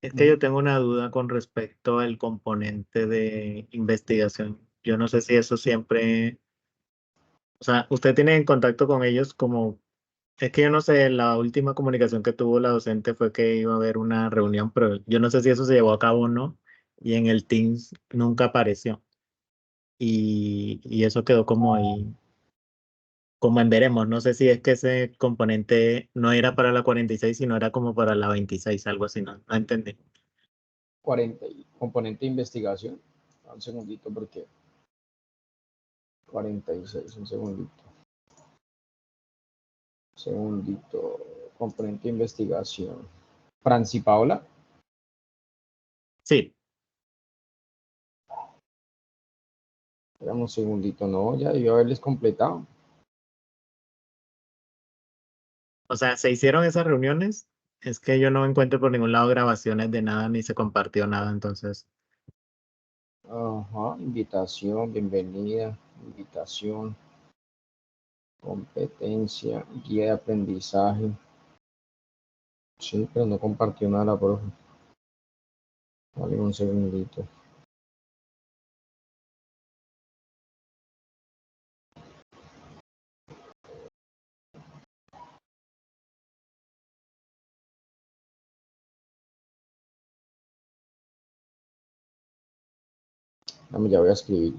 Es que yo tengo una duda con respecto al componente de investigación. Yo no sé si eso siempre, o sea, usted tiene en contacto con ellos como, es que yo no sé, la última comunicación que tuvo la docente fue que iba a haber una reunión, pero yo no sé si eso se llevó a cabo o no, y en el Teams nunca apareció. Y eso quedó como ahí, como en veremos. No sé si es que ese componente no era para la 46, sino era como para la 26, algo así, no entendí. 40, componente de investigación. Un segundito porque 46, un segundito. Segundito, componente de investigación. Franci Paola, Sí, dame un segundito, no, ya debió haberles completado. o sea, se hicieron esas reuniones. Es que yo no encuentro por ningún lado grabaciones de nada ni se compartió nada, entonces. Ajá, invitación, bienvenida, invitación, competencia, guía de aprendizaje. Sí, pero no compartió nada la profe. Vale, un segundito. Dame, ya voy a escribir.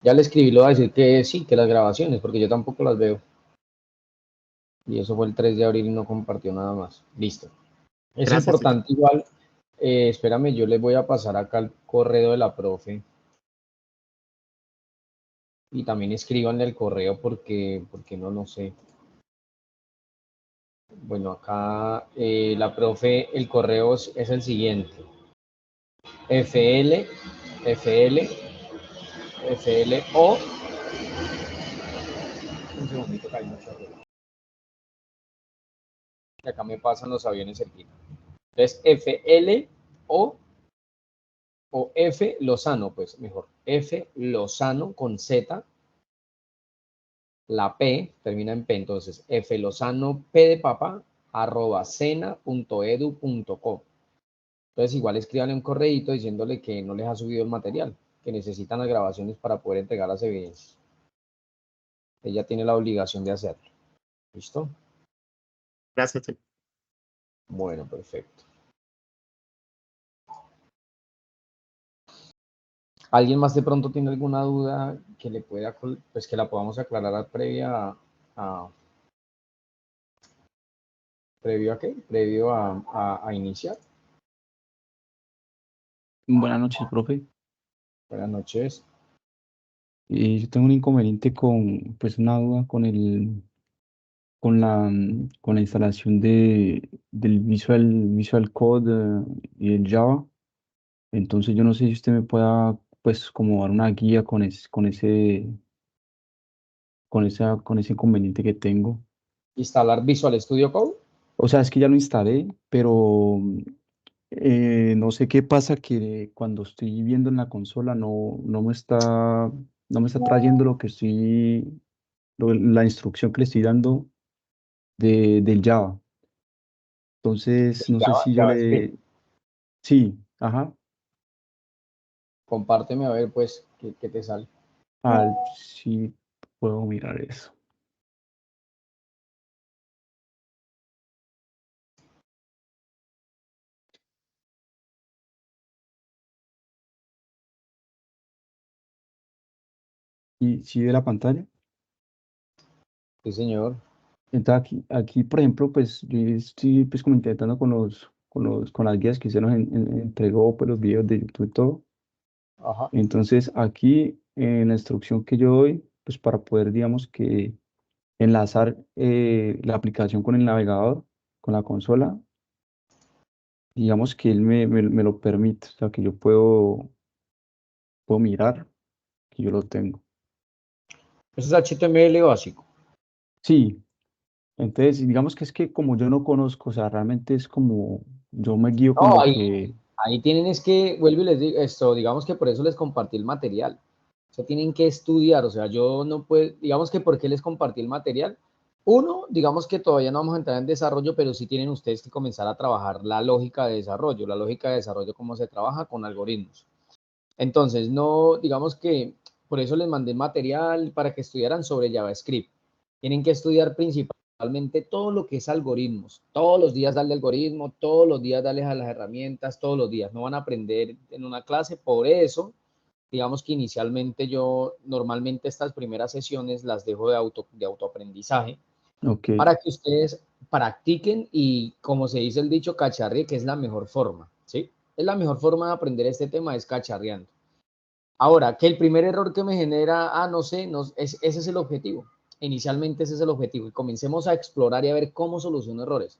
Ya le escribí, lo voy a decir que sí, que las grabaciones, porque yo tampoco las veo. Y eso fue el 3 de abril y no compartió nada más. Listo. Es Gracias, sí. importante igual, espérame, yo les voy a pasar acá el correo de la profe. Y también escríbanle el correo porque no sé. Bueno, acá la profe, el correo es el siguiente. FL, FL, FLO. Un segundito que hay mucho ruido. Que acá me pasan los aviones cerquita. Entonces, FLO o F Lozano, pues mejor. F Lozano con Z. La P termina en P, entonces F Lozano P de papá arroba sena.edu.co. Entonces igual escríbanle un correíto diciéndole que no les ha subido el material, que necesitan las grabaciones para poder entregar las evidencias. Ella tiene la obligación de hacerlo. ¿Listo? Gracias, sí. Bueno, perfecto. ¿Alguien más de pronto tiene alguna duda que le pueda, pues que la podamos aclarar previo a qué? Previo a iniciar. Buenas noches, profe. Buenas noches. Yo tengo un inconveniente con, pues una duda con con la instalación del Visual Code y el Java. Entonces yo no sé si usted me pueda, pues, como dar una guía con ese inconveniente que tengo. Instalar Visual Studio Code. O sea, es que ya lo instalé, pero no sé qué pasa que cuando estoy viendo en la consola no me está trayendo lo que la instrucción que le estoy dando del Java. Entonces, no sé si yo JavaScript. le... Sí, ajá. Compárteme a ver, pues, qué te sale. Sí puedo mirar eso. ¿Y si ve la pantalla? Sí, señor. Entonces aquí, por ejemplo, pues yo estoy pues como intentando con las guías que usted nos entregó, pues los videos de YouTube y todo. Ajá. Entonces aquí en la instrucción que yo doy, pues para poder, digamos que enlazar la aplicación con el navegador, con la consola, digamos que él me lo permite, o sea, que yo puedo mirar que yo lo tengo. Eso es HTML básico. Sí, entonces digamos que es que como yo no conozco, o sea, realmente es como, yo me guío con No, lo ahí, que, ahí tienen es que, vuelvo y les digo esto, digamos que por eso les compartí el material. O sea, tienen que estudiar, o sea, yo no puedo, digamos que por qué les compartí el material. Uno, digamos que todavía no vamos a entrar en desarrollo, pero sí tienen ustedes que comenzar a trabajar la lógica de desarrollo, cómo se trabaja con algoritmos. Entonces, no, digamos que por eso les mandé material para que estudiaran sobre JavaScript. Tienen que estudiar principalmente todo lo que es algoritmos. Todos los días darle algoritmo, todos los días darles a las herramientas, todos los días. No van a aprender en una clase. Por eso, digamos que inicialmente yo normalmente estas primeras sesiones las dejo de autoaprendizaje ok, para que ustedes practiquen y, como se dice el dicho, cacharre, que es la mejor forma, ¿sí? Es la mejor forma de aprender este tema, es cacharreando. Ahora, que el primer error que me genera, no sé, no, ese es el objetivo. Inicialmente ese es el objetivo. Y comencemos a explorar y a ver cómo soluciono errores.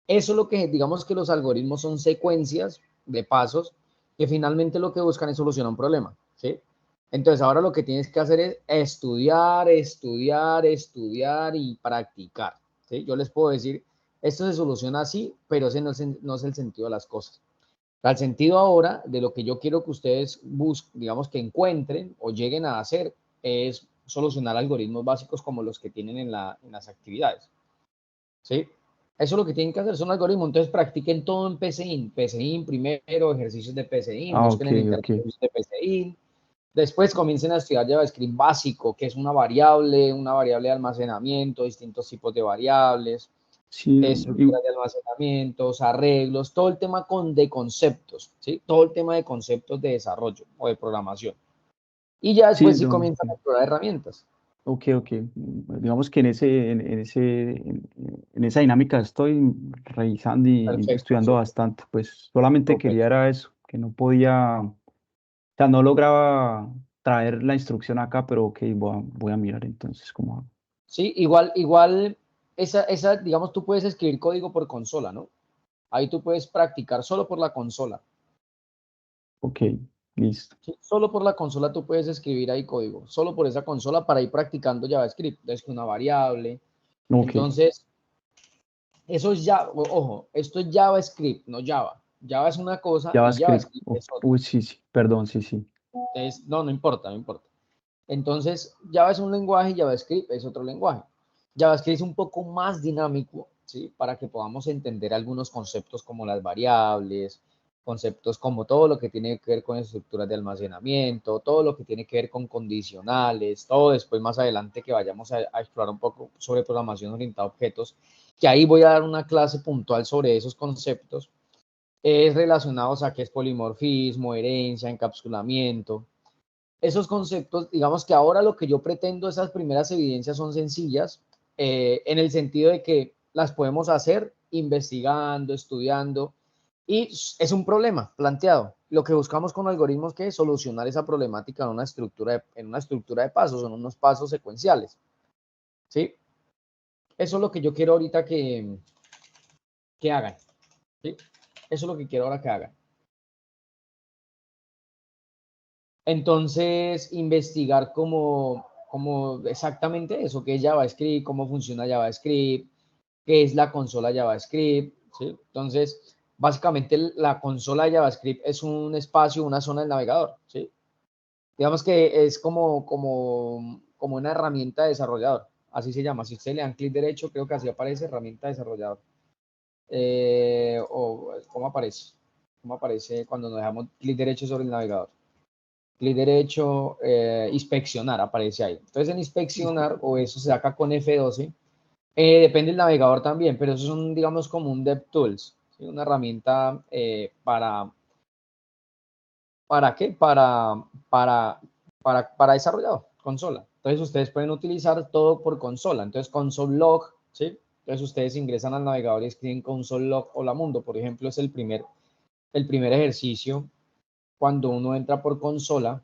Eso es lo que, digamos que los algoritmos son secuencias de pasos que finalmente lo que buscan es solucionar un problema, ¿sí? Entonces ahora lo que tienes que hacer es estudiar, estudiar, estudiar y practicar, ¿sí? Yo les puedo decir, esto se soluciona así, pero ese no es el sentido de las cosas. El sentido ahora de lo que yo quiero que ustedes busquen, digamos que encuentren o lleguen a hacer, es solucionar algoritmos básicos como los que tienen en las actividades, ¿sí? Eso es lo que tienen que hacer, son algoritmos. Entonces practiquen todo en PCIN. PCIN primero, ejercicios de PCIN, ok, busquen en internet ok, ejercicios de PCIN. Después comiencen a estudiar JavaScript básico, que es una variable de almacenamiento, distintos tipos de variables, sí, estructuras de almacenamientos, arreglos, todo el tema de conceptos, ¿sí? Todo el tema de conceptos de desarrollo o de programación. Y ya sí, después sí comienzan a explorar herramientas. ok, ok. Digamos que en esa dinámica estoy revisando y Perfecto, estudiando súper, bastante. Pues solamente súper. quería era eso, que no podía, o sea, no lograba traer la instrucción acá, pero ok, voy a mirar entonces cómo hago. Sí, digamos, tú puedes escribir código por consola, ¿no? Ahí tú puedes practicar solo por la consola. Ok, listo. ¿Sí? Solo por la consola tú puedes escribir ahí código, solo por esa consola para ir practicando JavaScript. Entonces, una variable. Ok, Entonces, eso es ya, ojo, esto es JavaScript, no Java. Java es una cosa y JavaScript. JavaScript es otra. Uy, sí, sí, perdón, sí, sí. Entonces, no importa, no importa. Entonces, Java es un lenguaje y JavaScript es otro lenguaje. JavaScript es un poco más dinámico, ¿sí? Para que podamos entender algunos conceptos como las variables, conceptos como todo lo que tiene que ver con estructuras de almacenamiento, todo lo que tiene que ver con condicionales, todo después más adelante que vayamos a explorar un poco sobre programación orientada a objetos, que ahí voy a dar una clase puntual sobre esos conceptos, es relacionados a qué es polimorfismo, herencia, encapsulamiento. Esos conceptos, digamos que ahora lo que yo pretendo, esas primeras evidencias son sencillas, en el sentido de que las podemos hacer investigando, estudiando, y es un problema planteado. Lo que buscamos con algoritmos que es solucionar esa problemática en una estructura de pasos, en unos pasos secuenciales, ¿sí? Eso es lo que yo quiero ahorita que hagan, ¿sí? Eso es lo que quiero ahora que hagan. Entonces, investigar cómo exactamente eso, qué es JavaScript, cómo funciona JavaScript, qué es la consola JavaScript, ¿sí? Entonces, básicamente la consola JavaScript es un espacio, una zona del navegador, ¿sí? Digamos que es como una herramienta de desarrollador, así se llama. Si ustedes le dan clic derecho, creo que así aparece, herramienta de desarrollador. ¿Cómo aparece? ¿Cómo aparece cuando nos dejamos clic derecho sobre el navegador? Clic derecho, inspeccionar, aparece ahí. Entonces en inspeccionar, o eso se saca con F12, depende del navegador también, pero eso son, digamos, como un DevTools, ¿sí? Una herramienta ¿para qué? Para desarrollador, consola. Entonces ustedes pueden utilizar todo por consola. Entonces console log, ¿sí? Entonces ustedes ingresan al navegador y escriben console log hola mundo, por ejemplo, es el primer ejercicio cuando uno entra por consola,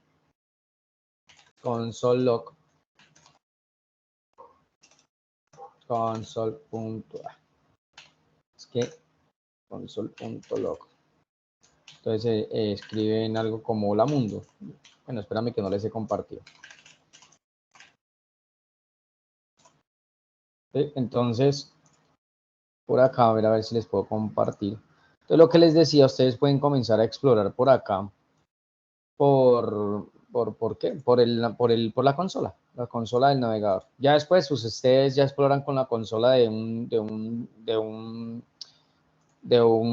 console log. Es que console.log. Entonces escriben algo como hola mundo. Bueno, espérame que no les he compartido. ¿Sí? Entonces, por acá, a ver si les puedo compartir. Entonces, lo que les decía, ustedes pueden comenzar a explorar por acá. ¿Por qué? Por la consola del navegador. Ya después, pues, ustedes ya exploran con la consola de un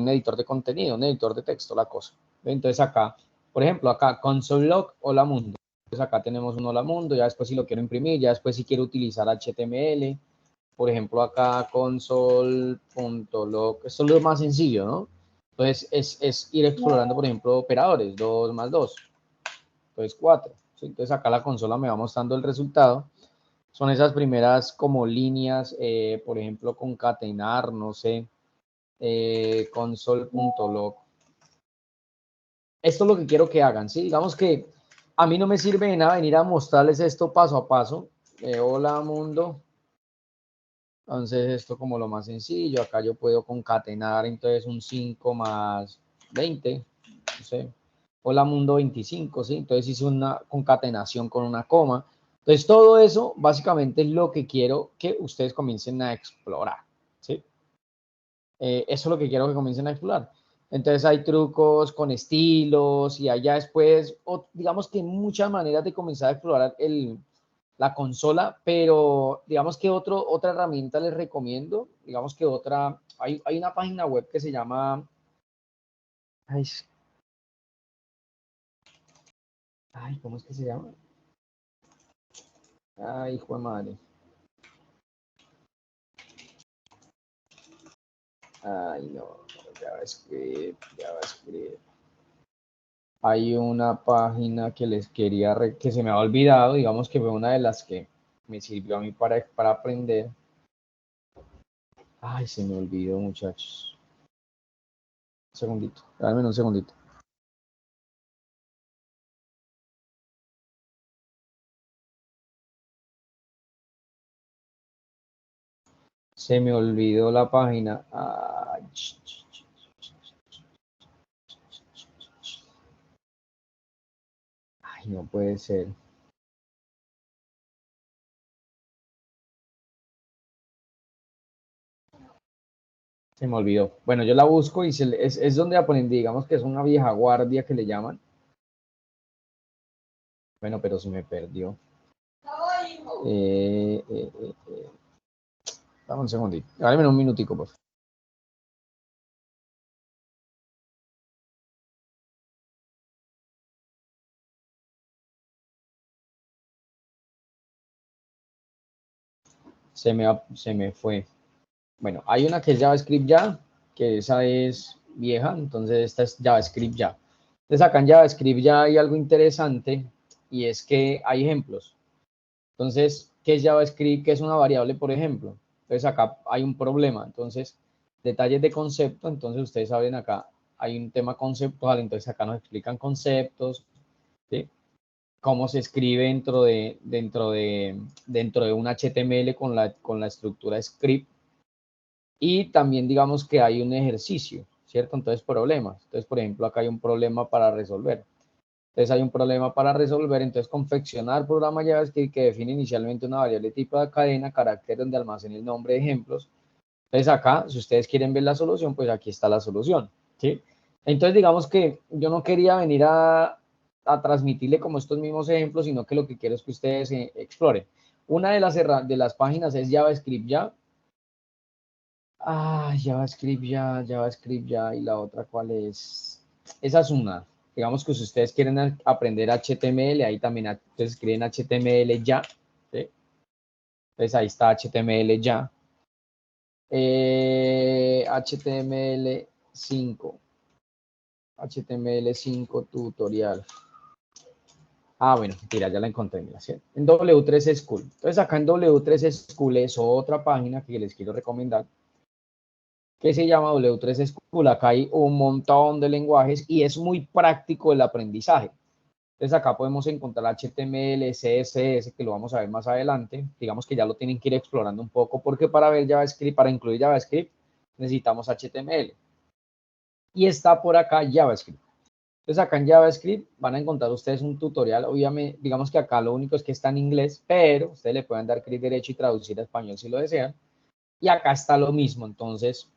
editor de contenido, un editor de texto, la cosa. Entonces acá, por ejemplo, acá console log hola mundo. Entonces acá tenemos un hola mundo, ya después si lo quiero imprimir, ya después si quiero utilizar HTML, por ejemplo acá console.log, esto es lo más sencillo, ¿no? Entonces es ir explorando, por ejemplo, operadores, 2 más 2, entonces 4. ¿Sí? Entonces acá la consola me va mostrando el resultado. Son esas primeras como líneas, por ejemplo, concatenar, no sé, console.log. Esto es lo que quiero que hagan, ¿sí? Digamos que a mí no me sirve de nada venir a mostrarles esto paso a paso. Hola mundo. Entonces esto como lo más sencillo. Acá yo puedo concatenar entonces un 5 más 20. No sé. Hola mundo 25, ¿sí? Entonces hice una concatenación con una coma. Entonces todo eso básicamente es lo que quiero que ustedes comiencen a explorar, ¿sí? Eso es lo que quiero que comiencen a explorar. Entonces hay trucos con estilos y allá después, digamos que hay muchas maneras de comenzar a explorar la consola, pero digamos que otra herramienta les recomiendo, digamos que hay una página web que se llama, ¿cómo es que se llama? Ay, hijo de madre. Ay, no, JavaScript. Hay una página que les quería, que se me ha olvidado, digamos que fue una de las que me sirvió a mí para aprender. Ay, se me olvidó, muchachos. Un segundito, dame un segundito. Se me olvidó la página. Ay, no puede ser. Se me olvidó. Bueno, yo la busco y es donde aprendí, digamos que es una vieja guardia que le llaman. Bueno, pero se me perdió. Dame un segundito. Dame un minutico, por favor. Se me fue. Bueno, hay una que es JavaScript ya, que esa es vieja, entonces esta es JavaScript ya. Entonces acá en JavaScript ya hay algo interesante y es que hay ejemplos. Entonces, ¿qué es JavaScript? ¿Qué es una variable, por ejemplo? Entonces acá hay un problema. Entonces, detalles de concepto, entonces ustedes saben acá hay un tema conceptual, entonces acá nos explican conceptos, ¿sí? Cómo se escribe dentro de un HTML con la estructura script. Y también digamos que hay un ejercicio, ¿cierto? Entonces, problemas. Entonces, por ejemplo, acá hay un problema para resolver. Entonces, hay un problema para resolver. Entonces, confeccionar programa JavaScript que define inicialmente una variable tipo de cadena, carácter donde almacene el nombre de ejemplos. Entonces, acá, si ustedes quieren ver la solución, pues aquí está la solución, ¿sí? Entonces, digamos que yo no quería venir a transmitirle como estos mismos ejemplos, sino que lo que quiero es que ustedes exploren. Una de las páginas es JavaScript ya. JavaScript ya, y la otra, ¿cuál es? Esa es una. Digamos que si ustedes quieren aprender HTML, ahí también ustedes escriben HTML ya, ¿sí? Entonces ahí está HTML ya. HTML5. HTML5 tutorial. Bueno, mentira, ya la encontré, mira, ¿sí? En W3 School. Entonces acá en W3 School es otra página que les quiero recomendar, que se llama W3 School. Acá hay un montón de lenguajes y es muy práctico el aprendizaje. Entonces acá podemos encontrar HTML, CSS, que lo vamos a ver más adelante. Digamos que ya lo tienen que ir explorando un poco, porque para ver JavaScript, para incluir JavaScript, necesitamos HTML. Y está por acá JavaScript. Entonces acá en JavaScript van a encontrar ustedes un tutorial. Obviamente, digamos que acá lo único es que está en inglés, pero ustedes le pueden dar clic derecho y traducir a español si lo desean. Y acá está lo mismo. Entonces,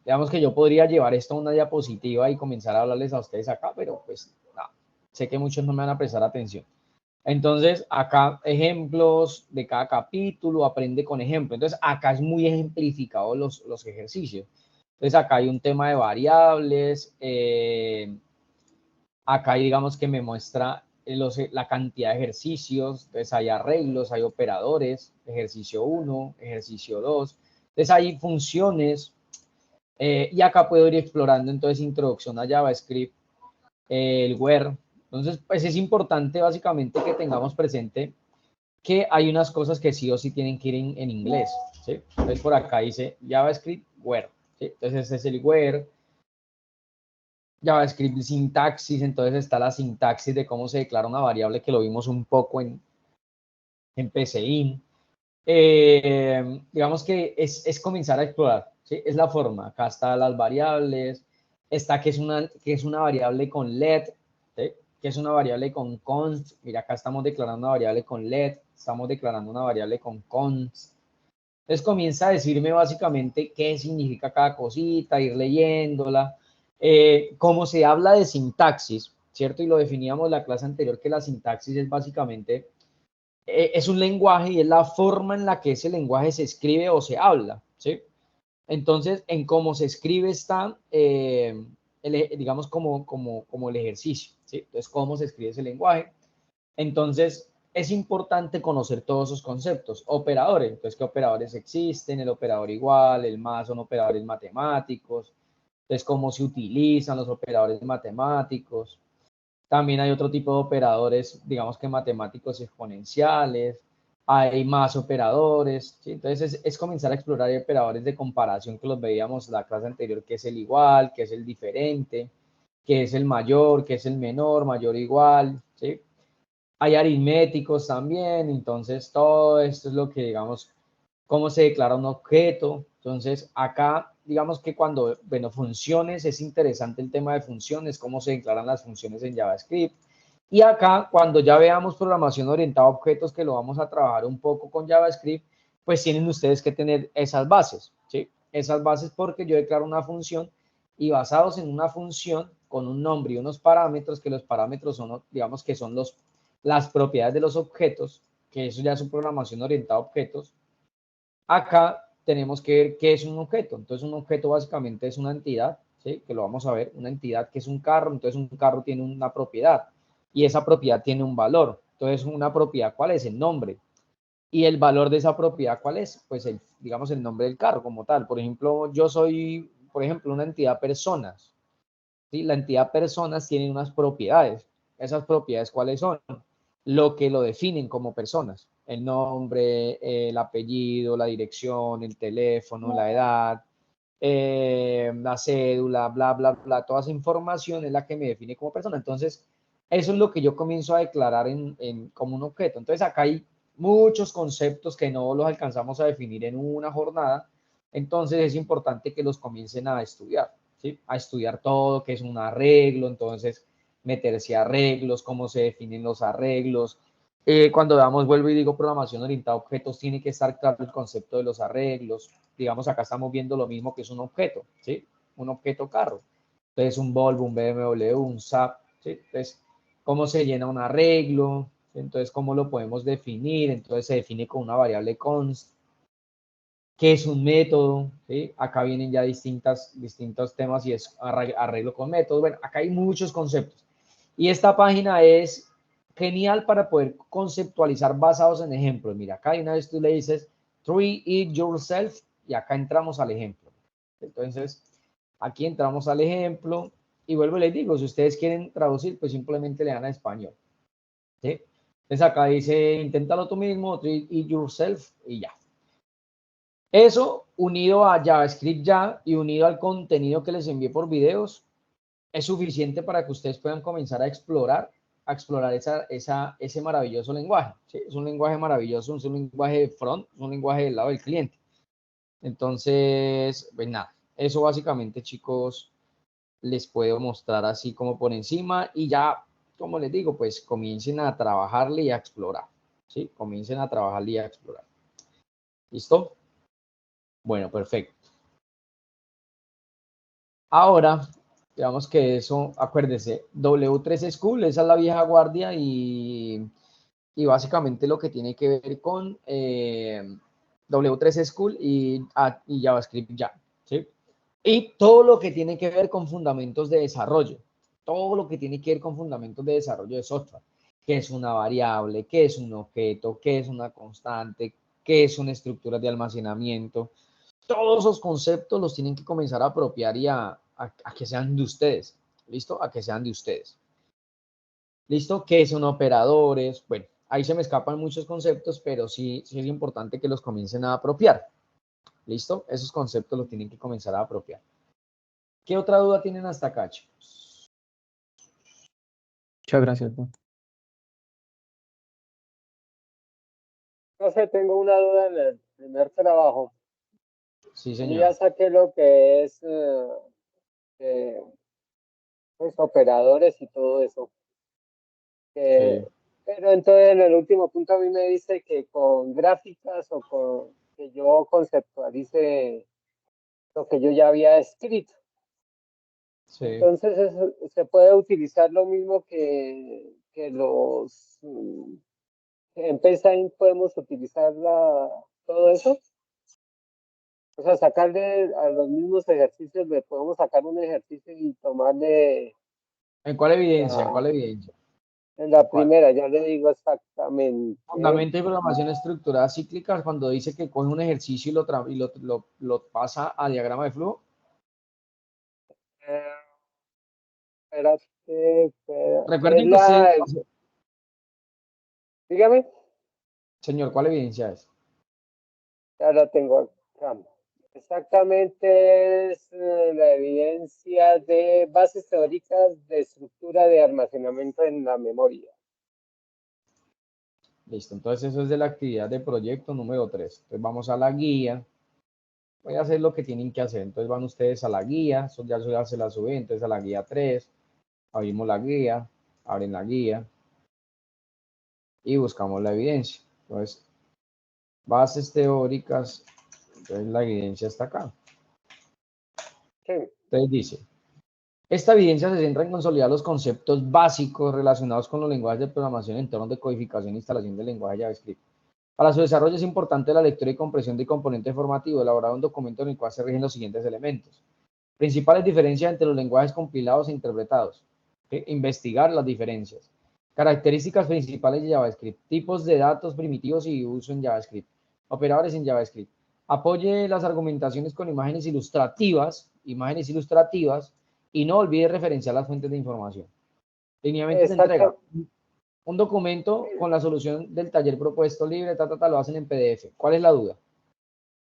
digamos que yo podría llevar esto a una diapositiva y comenzar a hablarles a ustedes acá, pero pues no, sé que muchos no me van a prestar atención. Entonces, acá ejemplos de cada capítulo, aprende con ejemplo. Entonces, acá es muy ejemplificado los ejercicios. Entonces, acá hay un tema de variables. Acá digamos que me muestra la cantidad de ejercicios. Entonces, hay arreglos, hay operadores, ejercicio 1, ejercicio 2. Entonces, hay funciones. Y acá puedo ir explorando entonces introducción a JavaScript, el where. Entonces, pues es importante básicamente que tengamos presente que hay unas cosas que sí o sí tienen que ir en inglés, ¿sí? Entonces, por acá dice JavaScript where, ¿sí? Entonces, este es el where. JavaScript sintaxis, entonces está la sintaxis de cómo se declara una variable, que lo vimos un poco en PCIN. Digamos que es comenzar a explorar, ¿sí? Es la forma. Acá están las variables, está que es una variable con let, ¿sí? Que es una variable con const. Mira, acá estamos declarando una variable con let, estamos declarando una variable con const. Entonces comienza a decirme básicamente qué significa cada cosita, ir leyéndola. Como se habla de sintaxis, ¿cierto? Y lo definíamos en la clase anterior, que la sintaxis es básicamente es un lenguaje y es la forma en la que ese lenguaje se escribe o se habla, ¿sí? Entonces, en cómo se escribe está, digamos, como el ejercicio, ¿sí? Entonces, cómo se escribe ese lenguaje. Entonces, es importante conocer todos esos conceptos. Operadores, entonces, ¿qué operadores existen? El operador igual, el más, son operadores matemáticos. Entonces, cómo se utilizan los operadores matemáticos. También hay otro tipo de operadores, digamos que matemáticos exponenciales, hay más operadores, ¿sí? Entonces es comenzar a explorar operadores de comparación que los veíamos en la clase anterior, que es el igual, que es el diferente, que es el mayor, que es el menor, mayor o igual, ¿sí? Hay aritméticos también, entonces todo esto es lo que, digamos, cómo se declara un objeto. Entonces, acá, digamos que cuando, bueno, funciones, es interesante el tema de funciones, cómo se declaran las funciones en JavaScript. Y acá, cuando ya veamos programación orientada a objetos, que lo vamos a trabajar un poco con JavaScript, pues tienen ustedes que tener esas bases, ¿sí? Esas bases, porque yo declaro una función y basados en una función con un nombre y unos parámetros, que los parámetros son, digamos que son las propiedades de los objetos, que eso ya es una programación orientada a objetos. Acá tenemos que ver qué es un objeto. Entonces, un objeto básicamente es una entidad, ¿sí? Que lo vamos a ver, una entidad que es un carro. Entonces, un carro tiene una propiedad y esa propiedad tiene un valor. Entonces, una propiedad, ¿cuál es? El nombre. Y el valor de esa propiedad, ¿cuál es? Pues, digamos, el nombre del carro como tal. Por ejemplo, yo soy, por ejemplo, una entidad personas, ¿sí? La entidad personas tiene unas propiedades. ¿Esas propiedades cuáles son? Lo que lo definen como personas: el nombre, el apellido, la dirección, el teléfono, la edad, la cédula, bla, bla, bla. Toda esa información es la que me define como persona. Entonces, eso es lo que yo comienzo a declarar como un objeto. Entonces, acá hay muchos conceptos que no los alcanzamos a definir en una jornada. Entonces, es importante que los comiencen a estudiar, ¿sí? A estudiar todo, qué es un arreglo. Entonces, meterse a arreglos, cómo se definen los arreglos. Cuando veamos, vuelvo y digo, programación orientada a objetos, tiene que estar claro el concepto de los arreglos. Digamos, acá estamos viendo lo mismo que es un objeto, ¿sí? Un objeto carro. Entonces, un Volvo, un BMW, un SAP, ¿sí? Entonces, ¿cómo se llena un arreglo? Entonces, ¿cómo lo podemos definir? Entonces, se define con una variable const. ¿Qué es un método? ¿Sí? Acá vienen ya distintos temas y es arreglo con métodos. Bueno, acá hay muchos conceptos. Y esta página es genial para poder conceptualizar basados en ejemplos. Mira, acá una vez tú le dices, try it yourself, y acá entramos al ejemplo. Entonces, aquí entramos al ejemplo y vuelvo y les digo, si ustedes quieren traducir, pues simplemente le dan a español, ¿sí? Entonces acá dice, inténtalo tú mismo, try it yourself, y ya. Eso unido a JavaScript ya y unido al contenido que les envié por videos, es suficiente para que ustedes puedan comenzar a explorar a explorar ese maravilloso lenguaje, ¿sí? Es un lenguaje maravilloso, es un lenguaje de front, es un lenguaje del lado del cliente. Entonces, pues nada, eso básicamente, chicos, les puedo mostrar así como por encima y ya, como les digo, pues comiencen a trabajarle y a explorar, ¿sí? Comiencen a trabajarle y a explorar. ¿Listo? Bueno, perfecto. Ahora, digamos que eso, acuérdese, W3 School, esa es la vieja guardia y básicamente lo que tiene que ver con W3 School y JavaScript ya, ¿sí? Y todo lo que tiene que ver con fundamentos de desarrollo, todo lo que tiene que ver con fundamentos de desarrollo de software, qué es una variable, qué es un objeto, qué es una constante, qué es una estructura de almacenamiento. Todos esos conceptos los tienen que comenzar a apropiar y a que sean de ustedes. ¿Listo? A que sean de ustedes. ¿Listo? ¿Qué son operadores? Bueno, ahí se me escapan muchos conceptos, pero sí es importante que los comiencen a apropiar. ¿Listo? Esos conceptos los tienen que comenzar a apropiar. ¿Qué otra duda tienen hasta acá, chicos? Muchas gracias, Juan. No sé, tengo una duda en el primer trabajo. Sí, Yo señor. ya saqué lo que es pues, operadores y todo eso. Sí. Pero entonces en el último punto a mí me dice que con gráficas o con que yo conceptualice lo que yo ya había escrito. Sí. Entonces se puede utilizar lo mismo que los en PSAIN podemos utilizar todo eso. O sea, sacarle a los mismos ejercicios, le podemos sacar un ejercicio y tomarle ¿En cuál evidencia? ¿En cuál evidencia? en la ¿En cuál? primera, ya le digo exactamente. Fundamento de programación estructurada cíclica, cuando dice que coge un ejercicio y lo pasa a diagrama de flujo. Espérate, Recuerden que usted, dígame, señor, ¿cuál evidencia es? ya la tengo acá. Exactamente es la evidencia de bases teóricas de estructura de almacenamiento en la memoria. Listo, entonces eso es de la actividad de proyecto número 3. Entonces vamos a la guía. Voy a hacer lo que tienen que hacer. Entonces van ustedes a la guía, eso ya se la subí, entonces a la guía 3, abrimos la guía, abren la guía y buscamos la evidencia. Entonces, bases teóricas, entonces la evidencia está acá. Sí. Entonces dice, esta evidencia se centra en consolidar los conceptos básicos relacionados con los lenguajes de programación en torno de codificación e instalación del lenguaje JavaScript. Para su desarrollo es importante la lectura y comprensión de componente formativo, elaborar un documento en el cual se rigen los siguientes elementos. Principales diferencias entre los lenguajes compilados e interpretados. Investigar las diferencias. Características principales de JavaScript. Tipos de datos primitivos y uso en JavaScript. Operadores en JavaScript. Apoye las argumentaciones con imágenes ilustrativas y no olvide referenciar las fuentes de información. Lineamientos de entrega. Exacto. Un documento con la solución del taller propuesto libre, lo hacen en PDF. ¿Cuál es la duda?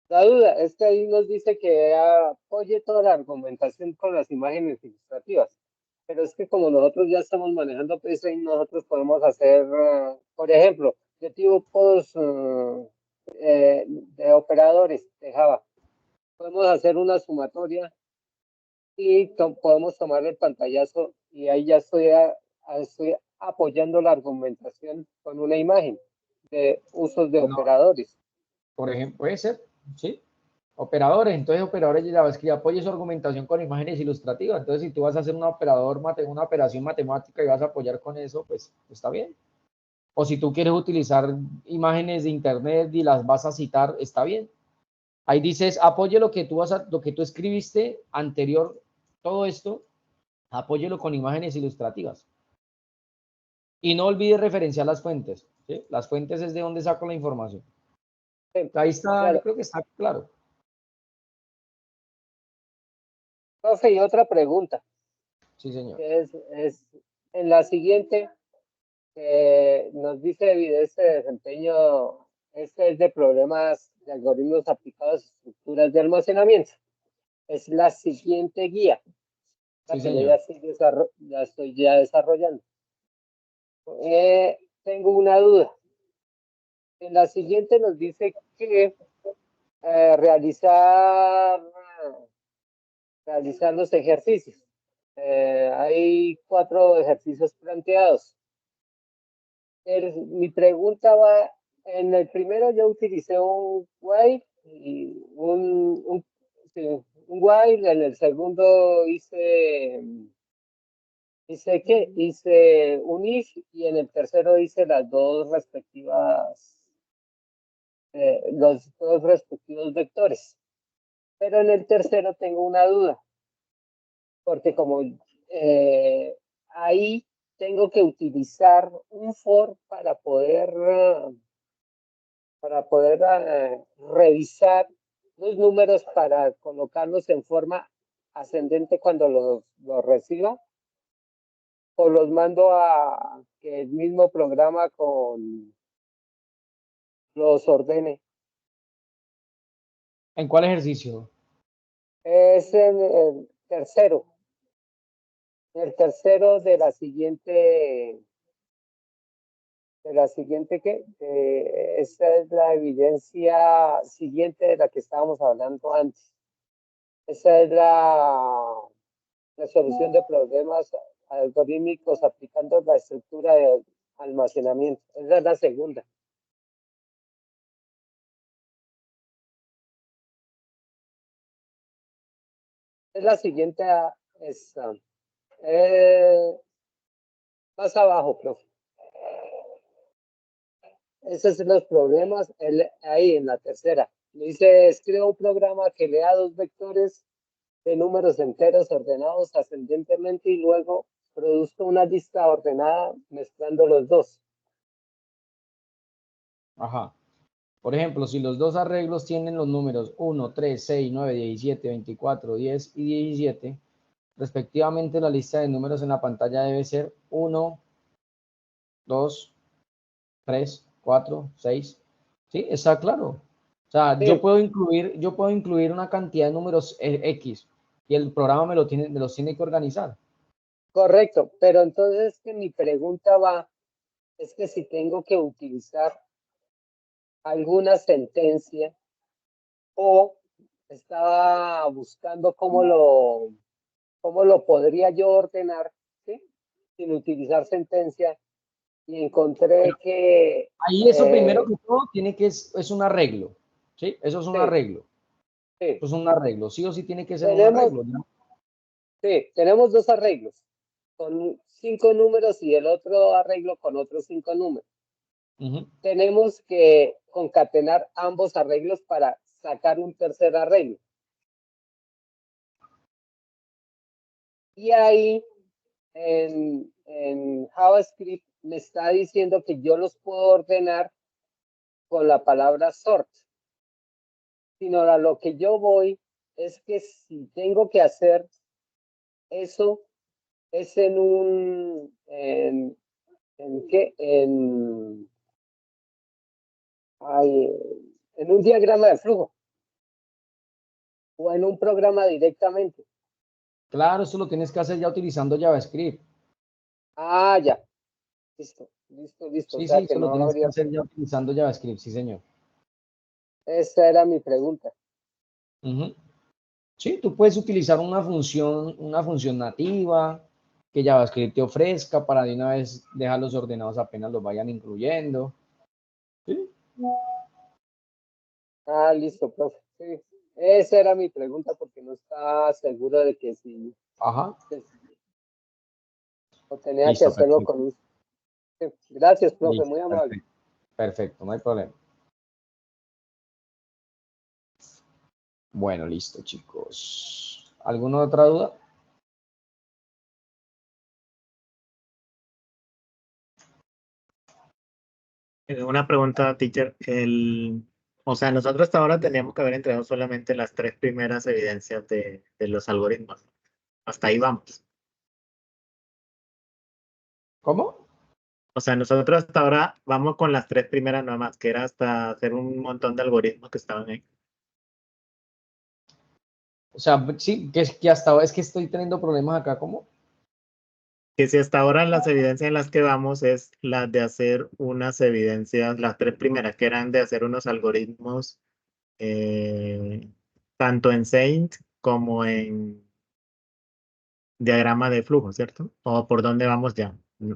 La duda es que ahí nos dice que apoye toda la argumentación con las imágenes ilustrativas. Pero es que como nosotros ya estamos manejando PSAIN, nosotros podemos hacer, por ejemplo, yo tipos de operadores de Java. Podemos hacer una sumatoria y podemos tomar el pantallazo y ahí ya estoy apoyando la argumentación con una imagen de usos de No, operadores. por ejemplo, puede ser, ¿sí? Operadores, entonces operadores de JavaScript apoye su argumentación con imágenes ilustrativas. Entonces, si tú vas a hacer una operación matemática y vas a apoyar con eso, pues está bien. O si tú quieres utilizar imágenes de internet y las vas a citar, está bien. Ahí dices, apoye lo que tú escribiste anterior, todo esto, apóyelo con imágenes ilustrativas. Y no olvides referenciar las fuentes, ¿sí? Las fuentes es de donde saco la información. Sí, Ahí está, claro. yo creo que está claro. Profe, y otra pregunta. Sí, señor. Es en la siguiente, nos dice evidencia de desempeño, este es de problemas de algoritmos aplicados a estructuras de almacenamiento. Es la siguiente guía, la Sí, que yo señor. ya estoy desarrollando. Tengo una duda. En la siguiente nos dice que realizar los ejercicios. Hay 4 ejercicios planteados. Mi pregunta va, en el primero yo utilicé un while y sí, un while, en el segundo hice un if, y en el tercero hice las dos respectivas, los dos respectivos vectores. Pero en el tercero tengo una duda, porque como ahí tengo que utilizar un for para poder revisar los números para colocarlos en forma ascendente cuando los reciba, o los mando a que el mismo programa los ordene. ¿En cuál ejercicio? Es en el tercero. El tercero de la siguiente que esta es la evidencia siguiente de la que estábamos hablando antes. Esa es la solución de problemas algorítmicos aplicando la estructura de almacenamiento. Esa es la segunda. Es la siguiente, más abajo, profe. Esos son los problemas ahí en la tercera. Dice, escribe un programa que lea 2 vectores de números enteros ordenados ascendentemente y luego produzca una lista ordenada mezclando los dos. Ajá. Por ejemplo, si los dos arreglos tienen los números 1, 3, 6, 9, 17, 24, 10 y 17, respectivamente, la lista de números en la pantalla debe ser 1, 2, 3, 4, 6. ¿Sí? Está claro. O sea, Sí, yo puedo incluir una cantidad de números X y el programa me los tiene que organizar. correcto, pero entonces que mi pregunta es que si tengo que utilizar alguna sentencia, o estaba buscando cómo lo podría yo ordenar, ¿sí? Sin utilizar sentencia, y encontré Bueno, que ahí eso primero que todo es un arreglo. ¿Sí? Eso es un sí, arreglo. sí. Eso es un arreglo. Sí o sí tiene que ser un arreglo, ¿no? Tenemos 2 arreglos con 5 números y el otro arreglo con otros 5 números. Tenemos que concatenar ambos arreglos para sacar un tercer arreglo. Y ahí en JavaScript me está diciendo que yo los puedo ordenar con la palabra sort. Sino a lo que yo voy es que si tengo que hacer eso, es en un diagrama de flujo o en un programa directamente. Claro, eso lo tienes que hacer ya utilizando JavaScript. Ah, ya. Listo. O Sí, sea sí, que eso lo no tienes que habría. hacer ya utilizando JavaScript, sí, señor. Esa era mi pregunta. Sí, tú puedes utilizar una función nativa que JavaScript te ofrezca para de una vez dejarlos ordenados apenas los vayan incluyendo. ¿Sí? Ah, listo, profe. Sí. Esa era mi pregunta porque no estaba seguro de que si Ajá. o tenía que Listo, hacerlo perfecto. con un. Sí. Gracias, profe, Listo, muy amable. perfecto. Perfecto, no hay problema. Bueno, listo, chicos. ¿Alguna otra duda? Una pregunta, teacher. O sea, nosotros hasta ahora teníamos que haber entregado solamente las 3 primeras evidencias de los algoritmos. Hasta ahí vamos. ¿Cómo? O sea, nosotros hasta ahora vamos con las 3 primeras nada más, que era hasta hacer un montón de algoritmos que estaban ahí. O sea, sí, que hasta ahora es que estoy teniendo problemas acá, ¿cómo? que si hasta ahora las evidencias en las que vamos es las de hacer unas evidencias, las tres primeras que eran de hacer unos algoritmos tanto en Saint como en diagrama de flujo, ¿cierto? ¿O por dónde vamos ya? No.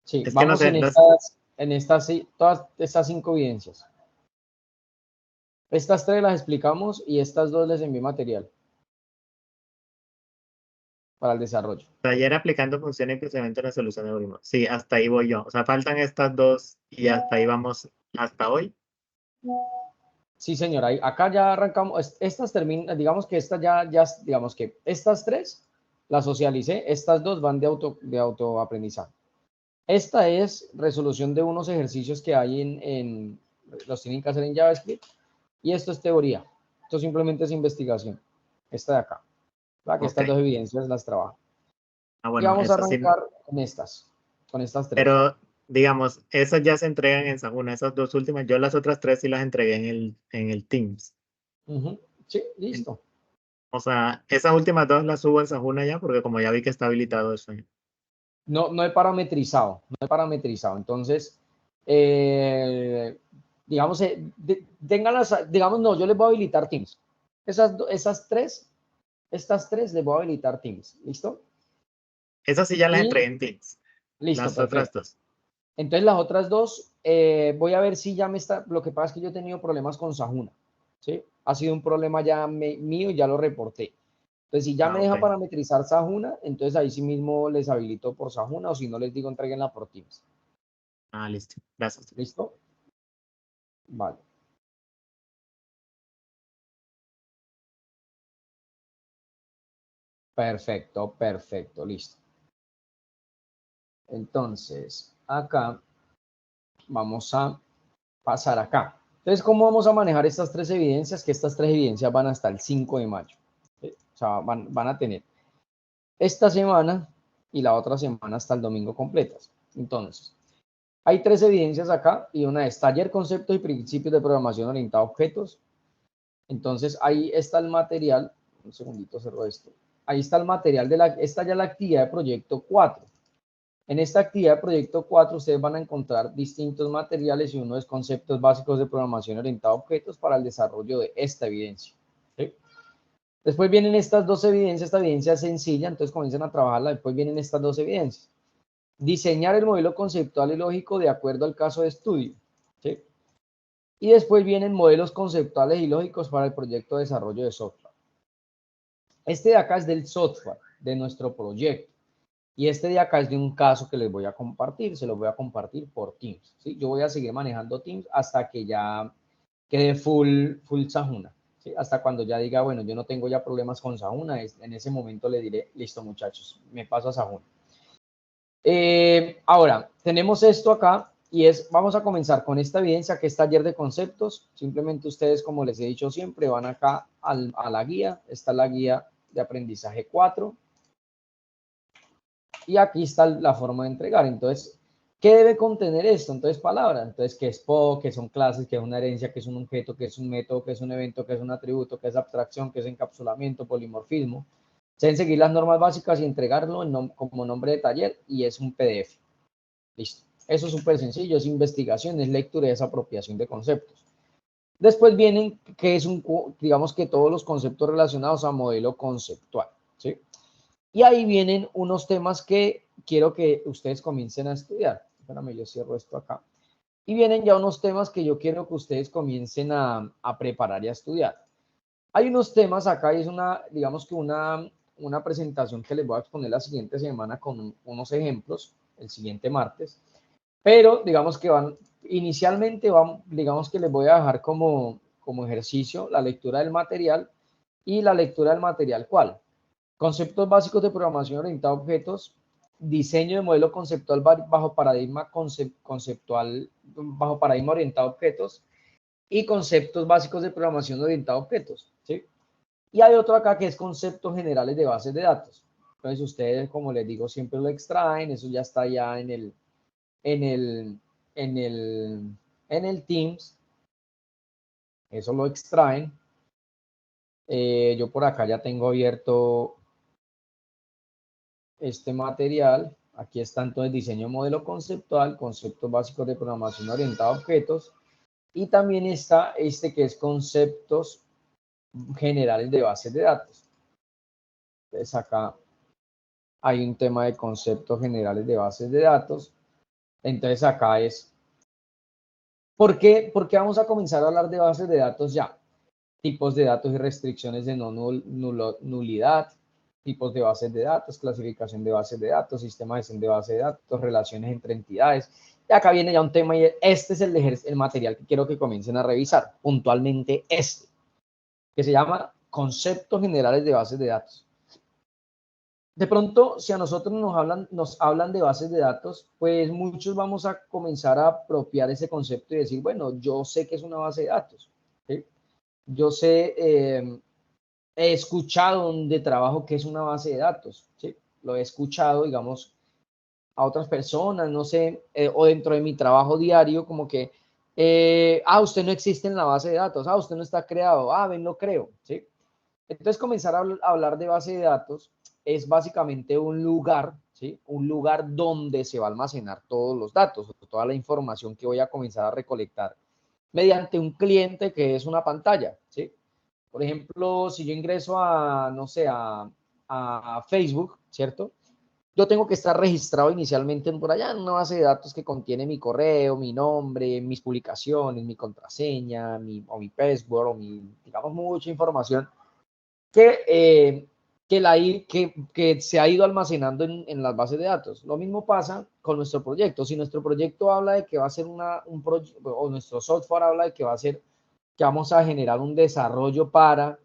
Sí, Es que no vamos sé, todas estas 5 evidencias. Estas 3 las explicamos y estas 2 les envié material para el desarrollo. taller aplicando funciones y procedimientos de resolución de algoritmos. Sí, hasta ahí voy yo. O sea, faltan estas dos y hasta ahí vamos hasta hoy. Sí, señora, acá ya arrancamos, estas terminan, digamos que estas digamos que estas 3 las socialicé, estas 2 van de autoaprendizaje. Esta es resolución de unos ejercicios que hay los tienen que hacer en JavaScript, y esto es teoría. Esto simplemente es investigación. Esta de acá, ¿verdad? Que estas Ok. 2 evidencias las trabajo. Ah, Y bueno, vamos a eso sí. arrancar con estas 3. Pero, digamos, esas ya se entregan en Sajuna, esas dos últimas. Yo las otras tres sí las entregué en el Teams. Sí, listo. O sea, esas últimas dos las subo en Sajuna ya, porque como ya vi que está habilitado eso. No he parametrizado, Entonces, digamos, digamos, no, yo les voy a habilitar Teams. Estas tres les voy a habilitar Teams. ¿Listo? Esas sí ya las Y entregué en Teams. listo, Las otras perfecto. dos. Entonces, las otras 2, voy a ver si ya lo que pasa es que yo he tenido problemas con Sajuna, ¿sí? Ha sido un problema ya mío y ya lo reporté. Entonces, si ya me deja Ok. parametrizar Sajuna, entonces ahí sí mismo les habilito por Sajuna, o si no les digo entreguenla por Teams. Ah, listo. Gracias. ¿Listo? Vale. Perfecto, listo. Entonces, acá vamos a pasar acá. Entonces, ¿cómo vamos a manejar estas 3 evidencias? Que estas 3 evidencias van hasta el 5 de mayo. ¿Sí? O sea, van a tener esta semana y la otra semana hasta el domingo completas. Entonces, hay 3 evidencias acá, y una es taller, conceptos y principios de programación orientada a objetos. Entonces, ahí está el material. Un segundito, cerro esto. Ahí está el material esta ya es la actividad de proyecto 4. En esta actividad de proyecto 4 ustedes van a encontrar distintos materiales, y uno es conceptos básicos de programación orientada a objetos para el desarrollo de esta evidencia. ¿Sí? Después vienen estas 2 evidencias, esta evidencia es sencilla, entonces comienzan a trabajarla. Después vienen estas 2 evidencias. Diseñar el modelo conceptual y lógico de acuerdo al caso de estudio. ¿Sí? Y después vienen modelos conceptuales y lógicos para el proyecto de desarrollo de software. Este de acá es del software, de nuestro proyecto. Y este de acá es de un caso que les voy a compartir, se los voy a compartir por Teams. ¿Sí? Yo voy a seguir manejando Teams hasta que ya quede full Sajuna. ¿Sí? Hasta cuando ya diga, bueno, yo no tengo ya problemas con Sajuna, en ese momento le diré, listo muchachos, me paso a Sajuna. Ahora, tenemos esto acá, y vamos a comenzar con esta evidencia que es taller de conceptos. Simplemente ustedes, como les he dicho siempre, van acá a la guía. Está la guía de aprendizaje 4. Y aquí está la forma de entregar. Entonces, ¿qué debe contener esto? Entonces, palabras. Entonces, ¿qué es PO? ¿Qué son clases? ¿Qué es una herencia? ¿Qué es un objeto? ¿Qué es un método? ¿Qué es un evento? ¿Qué es un atributo? ¿Qué es abstracción? ¿Qué es encapsulamiento? Polimorfismo. Se deben seguir las normas básicas y entregarlo como nombre de taller, y es un PDF. Listo. Eso es súper sencillo, es investigación, es lectura y es apropiación de conceptos. Después vienen, que es digamos que todos los conceptos relacionados a modelo conceptual, ¿sí? Y ahí vienen unos temas que quiero que ustedes comiencen a estudiar. Espérame, yo cierro esto acá. Y vienen ya unos temas que yo quiero que ustedes comiencen a preparar y a estudiar. Hay unos temas acá, y es digamos que una presentación que les voy a exponer la siguiente semana con unos ejemplos, el siguiente martes. Pero digamos que inicialmente digamos que les voy a dejar como ejercicio la lectura del material, y la lectura del material, ¿cuál? Conceptos básicos de programación orientada a objetos, diseño de modelo conceptual bajo paradigma conceptual, bajo paradigma orientado a objetos, y conceptos básicos de programación orientada a objetos, ¿sí? Y hay otro acá que es conceptos generales de bases de datos. Entonces ustedes, como les digo, siempre lo extraen, eso ya está ya en el Teams, eso lo extraen. Yo por acá ya tengo abierto este material. Aquí está entonces diseño modelo conceptual, conceptos básicos de programación orientada a objetos, y también está este que es conceptos generales de bases de datos. Entonces acá hay un tema de conceptos generales de bases de datos. Entonces acá es, ¿por qué vamos a comenzar a hablar de bases de datos ya? Tipos de datos y restricciones de no nulidad, tipos de bases de datos, clasificación de bases de datos, sistema de gestión de bases de datos, relaciones entre entidades. Y acá viene ya un tema y este es el material que quiero que comiencen a revisar, puntualmente este, que se llama Conceptos Generales de Bases de Datos. De pronto, si a nosotros nos hablan de bases de datos, pues muchos vamos a comenzar a apropiar ese concepto y decir, bueno, yo sé que es una base de datos, ¿sí? Yo sé, he escuchado de trabajo que es una base de datos, ¿sí? Lo he escuchado, digamos, a otras personas, no sé, o dentro de mi trabajo diario, como que, usted no existe en la base de datos, usted no está creado, ven, lo creo, ¿sí? Entonces, comenzar a hablar de base de datos es básicamente un lugar, ¿sí? Un lugar donde se va a almacenar todos los datos, toda la información que voy a comenzar a recolectar mediante un cliente que es una pantalla, ¿sí? Por ejemplo, si yo ingreso a, no sé, a Facebook, ¿cierto? Yo tengo que estar registrado inicialmente por allá en una base de datos que contiene mi correo, mi nombre, mis publicaciones, mi contraseña, o mi password, o digamos, mucha información que, que se ha ido almacenando en las bases de datos. Lo mismo pasa con nuestro proyecto. Si nuestro proyecto habla de que va a ser un proyecto, o nuestro software habla de que va a ser, que vamos a generar un desarrollo para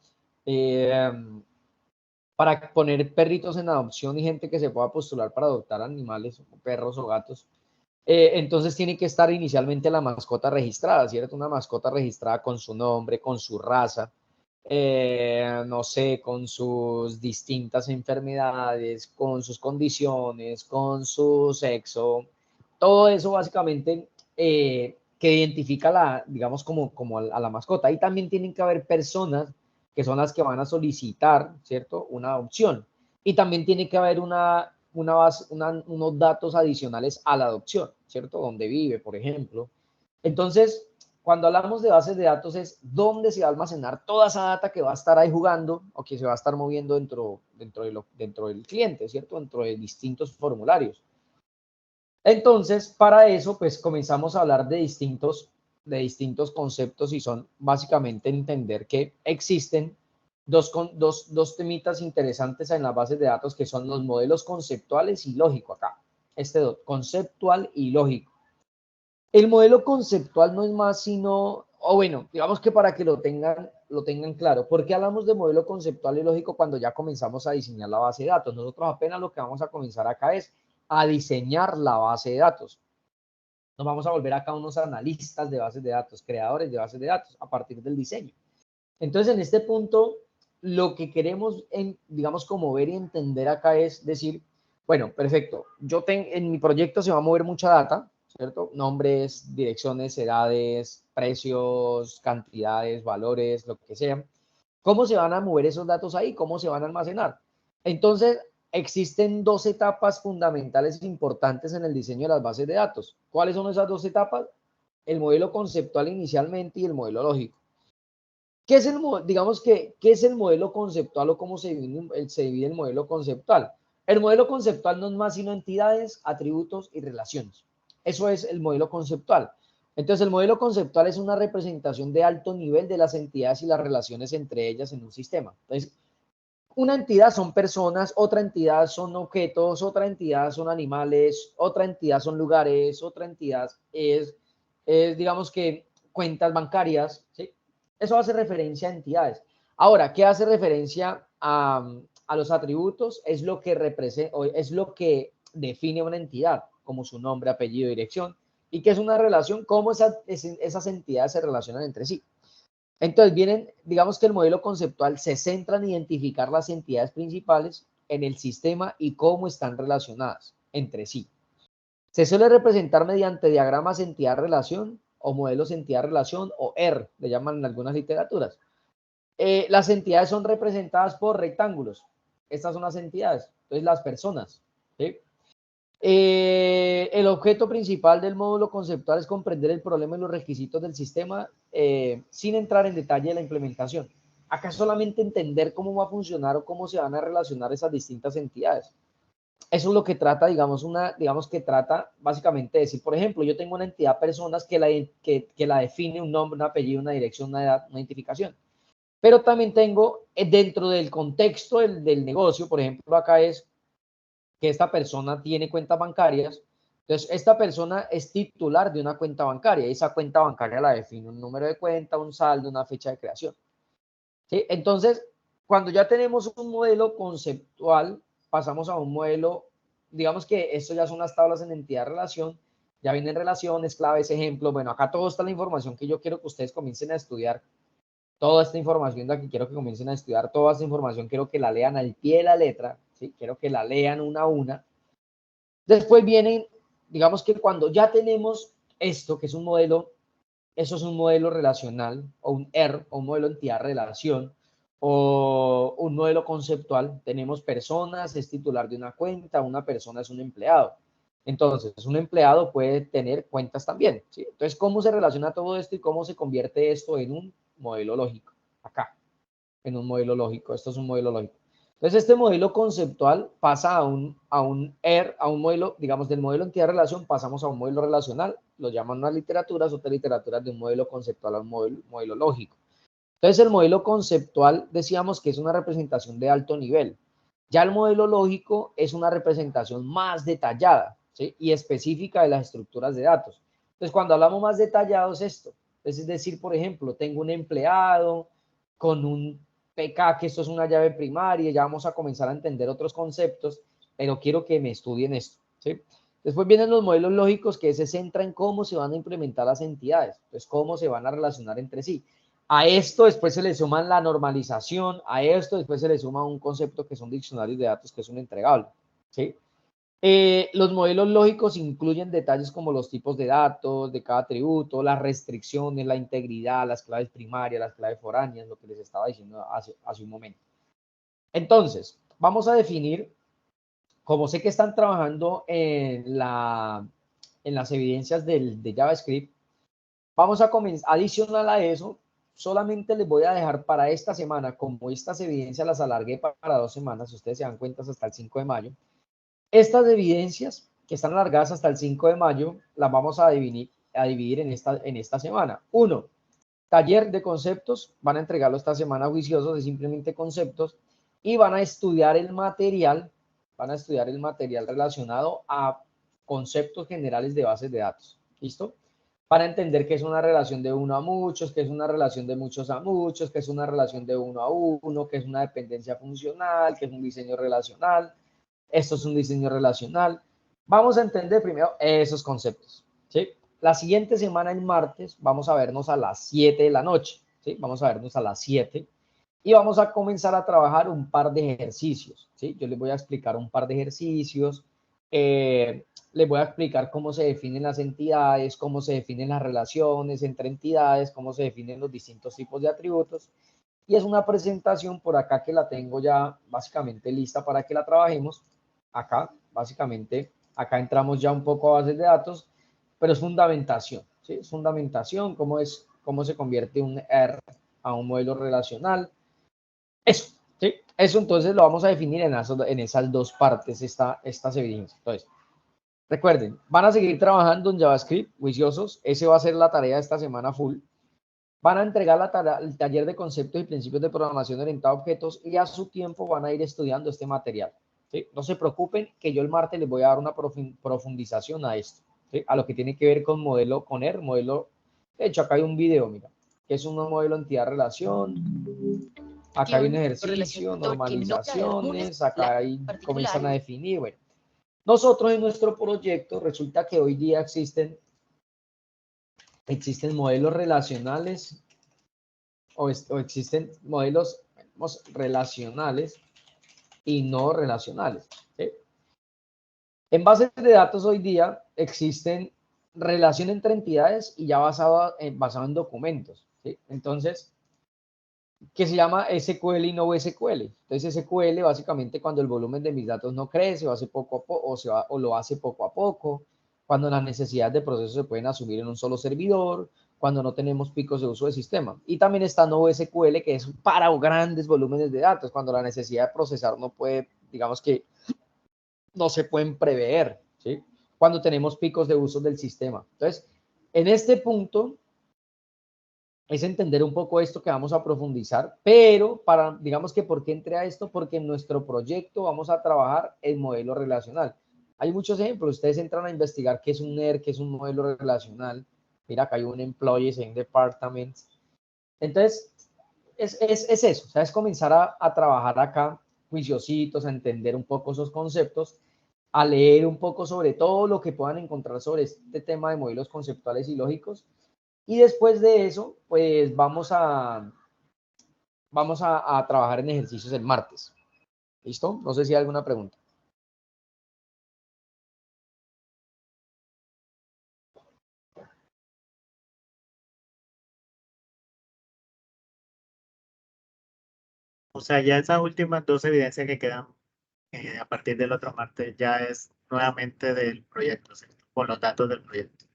poner perritos en adopción y gente que se pueda postular para adoptar animales, perros o gatos, entonces tiene que estar inicialmente la mascota registrada, ¿cierto? Una mascota registrada con su nombre, con su raza, no sé, con sus distintas enfermedades, con sus condiciones, con su sexo, todo eso básicamente que identifica digamos, como a la mascota. Y también tienen que haber personas que son las que van a solicitar, ¿cierto? Una adopción. Y también tiene que haber unos datos adicionales a la adopción, ¿cierto? Donde vive, por ejemplo. Entonces, cuando hablamos de bases de datos es dónde se va a almacenar toda esa data que va a estar ahí jugando o que se va a estar moviendo dentro del cliente, ¿cierto? Dentro de distintos formularios. Entonces, para eso, pues comenzamos a hablar de distintos conceptos y son básicamente entender que existen dos temitas interesantes en las bases de datos que son los modelos conceptuales y lógico acá. Conceptual y lógico. El modelo conceptual no es más sino, o bueno, digamos que para que lo tengan claro, ¿por qué hablamos de modelo conceptual y lógico cuando ya comenzamos a diseñar la base de datos? Nosotros apenas lo que vamos a comenzar acá es a diseñar la base de datos. Nos vamos a volver acá unos analistas de bases de datos, creadores de bases de datos a partir del diseño. Entonces, en este punto, lo que queremos, digamos, como ver y entender acá es decir, bueno, perfecto, en mi proyecto se va a mover mucha data, ¿cierto? Nombres, direcciones, edades, precios, cantidades, valores, lo que sea. ¿Cómo se van a mover esos datos ahí? ¿Cómo se van a almacenar? Entonces, existen dos etapas fundamentales importantes en el diseño de las bases de datos. ¿Cuáles son esas dos etapas? El modelo conceptual inicialmente y el modelo lógico. ¿Qué es ¿qué es el modelo conceptual o cómo se divide el modelo conceptual? El modelo conceptual no es más sino entidades, atributos y relaciones. Eso es el modelo conceptual. Entonces, el modelo conceptual es una representación de alto nivel de las entidades y las relaciones entre ellas en un sistema. Entonces, una entidad son personas, otra entidad son objetos, otra entidad son animales, otra entidad son lugares, otra entidad es digamos que cuentas bancarias, ¿sí? Eso hace referencia a entidades. Ahora, ¿qué hace referencia a los atributos? Es lo que representa, es lo que define una entidad, como su nombre, apellido, dirección, y que es una relación, cómo esas entidades se relacionan entre sí. Entonces digamos que el modelo conceptual se centra en identificar las entidades principales en el sistema y cómo están relacionadas entre sí. Se suele representar mediante diagramas entidad-relación o modelos entidad-relación o ER, le llaman en algunas literaturas. Las entidades son representadas por rectángulos. Estas son las entidades. Entonces las personas, ¿sí? El objeto principal del módulo conceptual es comprender el problema y los requisitos del sistema sin entrar en detalle de la implementación. Acá solamente entender cómo va a funcionar o cómo se van a relacionar esas distintas entidades. Eso es lo que trata, digamos que trata básicamente de decir, por ejemplo, yo tengo una entidad personas que la define un nombre, un apellido, una dirección, una edad, una identificación. Pero también tengo dentro del contexto del negocio, por ejemplo, acá es que esta persona tiene cuentas bancarias. Entonces, esta persona es titular de una cuenta bancaria y esa cuenta bancaria la define un número de cuenta, un saldo, una fecha de creación. ¿Sí? Entonces, cuando ya tenemos un modelo conceptual, pasamos a un modelo, digamos que esto ya son las tablas en entidad-relación, ya vienen relaciones, claves, ejemplos. Bueno, acá todo está la información que yo quiero que ustedes comiencen a estudiar. Toda esta información de aquí quiero que comiencen a estudiar, toda esta información quiero que la lean al pie de la letra, ¿sí? Quiero que la lean una a una. Después vienen, digamos que cuando ya tenemos esto, que es un modelo, eso es un modelo relacional, o un R, o un modelo entidad-relación, o un modelo conceptual, tenemos personas, es titular de una cuenta, una persona es un empleado. Entonces, un empleado puede tener cuentas también, ¿sí? Entonces, ¿cómo se relaciona todo esto y cómo se convierte esto en un modelo lógico? Acá, en un modelo lógico. Esto es un modelo lógico. Entonces, este modelo conceptual pasa a un modelo, digamos, del modelo entidad-relación pasamos a un modelo relacional, lo llaman unas literaturas, otras literaturas de un modelo conceptual a un modelo lógico. Entonces, el modelo conceptual decíamos que es una representación de alto nivel. Ya el modelo lógico es una representación más detallada, ¿sí? Y específica de las estructuras de datos. Entonces, cuando hablamos más detallado es esto. Es decir, por ejemplo, tengo un empleado con un PK, que esto es una llave primaria, ya vamos a comenzar a entender otros conceptos, pero quiero que me estudien esto, ¿sí? Después vienen los modelos lógicos que se centran en cómo se van a implementar las entidades, entonces cómo se van a relacionar entre sí. A esto después se le suma la normalización, a esto después se le suma un concepto que son diccionarios de datos, que es un entregable, ¿sí? Los modelos lógicos incluyen detalles como los tipos de datos de cada atributo, las restricciones, la integridad, las claves primarias, las claves foráneas, lo que les estaba diciendo hace un momento. Entonces, vamos a definir, como sé que están trabajando en las evidencias de JavaScript, vamos a comenzar, adicional a eso, solamente les voy a dejar para esta semana, como estas evidencias las alargué para 2 semanas, si ustedes se dan cuenta, hasta el 5 de mayo, estas evidencias que están alargadas hasta el 5 de mayo, las vamos a dividir en esta semana. 1, taller de conceptos, van a entregarlo esta semana juiciosos de simplemente conceptos y van a estudiar el material relacionado a conceptos generales de bases de datos. ¿Listo? Para entender qué es una relación de uno a muchos, qué es una relación de muchos a muchos, qué es una relación de uno a uno, qué es una dependencia funcional, qué es un diseño relacional. Esto es un diseño relacional. Vamos a entender primero esos conceptos, ¿sí? La siguiente semana, el martes, vamos a vernos a las 7 de la noche, ¿sí? Vamos a vernos a las 7 y vamos a comenzar a trabajar un par de ejercicios, ¿sí? Yo les voy a explicar un par de ejercicios, les voy a explicar cómo se definen las entidades, cómo se definen las relaciones entre entidades, cómo se definen los distintos tipos de atributos. Y es una presentación por acá que la tengo ya básicamente lista para que la trabajemos. Acá, básicamente, acá entramos ya un poco a bases de datos, pero es fundamentación, ¿sí? Es fundamentación, cómo se convierte un R a un modelo relacional. Eso, ¿sí? Eso entonces lo vamos a definir en esas 2 partes, estas evidencias. Entonces, recuerden, van a seguir trabajando en JavaScript, juiciosos. Ese va a ser la tarea de esta semana full. Van a entregar el taller de conceptos y principios de programación orientada a objetos y a su tiempo van a ir estudiando este material, ¿sí? No se preocupen que yo el martes les voy a dar una profundización a esto, ¿sí? A lo que tiene que ver con modelo, con R, modelo. De hecho, acá hay un video, mira, que es un modelo entidad-relación. Acá hay un ejercicio, normalizaciones, acá comienzan a definir. Bueno, nosotros en nuestro proyecto resulta que hoy día existen modelos relacionales o existen modelos relacionales y no relacionales, ¿sí? En bases de datos hoy día existen relación entre entidades y ya basado en documentos, ¿sí? Entonces, que se llama SQL y no SQL. Entonces SQL básicamente cuando el volumen de mis datos no crece o hace poco a poco o lo hace poco a poco, cuando las necesidades de proceso se pueden asumir en un solo servidor, cuando no tenemos picos de uso del sistema. Y también está NoSQL, que es para grandes volúmenes de datos, cuando la necesidad de procesar no puede, digamos que no se pueden prever, ¿sí? Cuando tenemos picos de uso del sistema. Entonces, en este punto es entender un poco esto que vamos a profundizar, pero para, digamos que ¿por qué entré a esto? Porque en nuestro proyecto vamos a trabajar el modelo relacional. Hay muchos ejemplos, ustedes entran a investigar qué es un NER, qué es un modelo relacional. Mira, acá hay un Employees en Departments. Entonces, es eso, o sea, es comenzar a trabajar acá, juiciositos, a entender un poco esos conceptos, a leer un poco sobre todo lo que puedan encontrar sobre este tema de modelos conceptuales y lógicos. Y después de eso, pues vamos a trabajar en ejercicios el martes. ¿Listo? No sé si hay alguna pregunta. O sea, ya esas últimas dos evidencias que quedan a partir del otro martes ya es nuevamente del proyecto, ¿cierto? Con los datos del proyecto.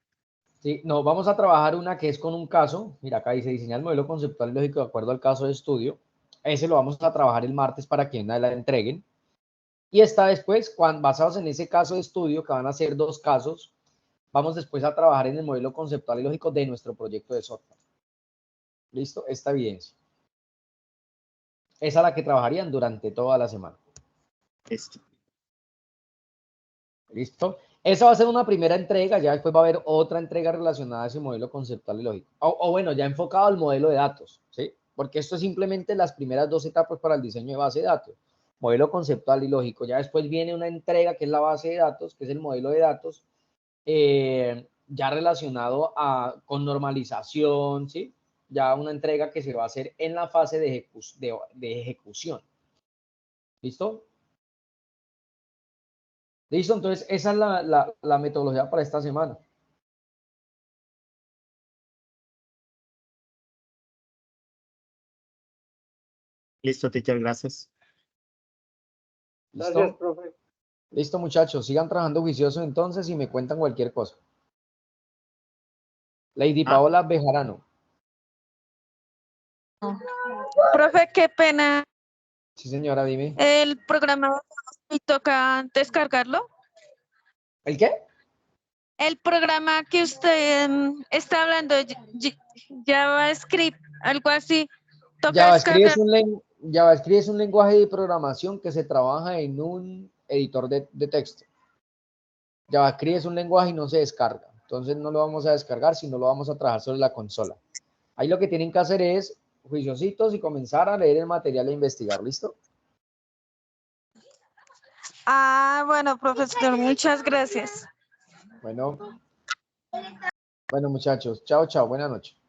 Sí, no, vamos a trabajar una que es con un caso. Mira, acá dice diseñar el modelo conceptual y lógico de acuerdo al caso de estudio. Ese lo vamos a trabajar el martes para que la entreguen. Y está después, basados en ese caso de estudio, que van a ser 2 casos, vamos después a trabajar en el modelo conceptual y lógico de nuestro proyecto de software. ¿Listo? Esta evidencia. Esa es la que trabajarían durante toda la semana. Listo. ¿Listo? Esa va a ser una primera entrega, ya después va a haber otra entrega relacionada a ese modelo conceptual y lógico. O bueno, ya enfocado al modelo de datos, ¿sí? Porque esto es simplemente las primeras 2 etapas para el diseño de base de datos. Modelo conceptual y lógico. Ya después viene una entrega que es la base de datos, que es el modelo de datos, ya relacionado con normalización, ¿sí? Ya una entrega que se va a hacer en la fase de ejecución. ¿Listo? Listo, entonces esa es la metodología para esta semana. Listo, teacher, gracias. ¿Listo? Gracias, profe. Listo, muchachos. Sigan trabajando juiciosos entonces y me cuentan cualquier cosa. Lady Paola Bejarano. Profe, qué pena. Sí, señora, dime. El programa y toca descargarlo. ¿El qué? El programa que usted está hablando, JavaScript, algo así, toca JavaScript descargar. es un lenguaje de programación que se trabaja en un editor de texto. JavaScript es un lenguaje y no se descarga. Entonces no lo vamos a descargar, sino lo vamos a trabajar sobre la consola. Ahí lo que tienen que hacer es juiciositos y comenzar a leer el material e investigar. ¿Listo? Ah, bueno, profesor, muchas gracias. Bueno, muchachos. Chao, chao. Buenas noches.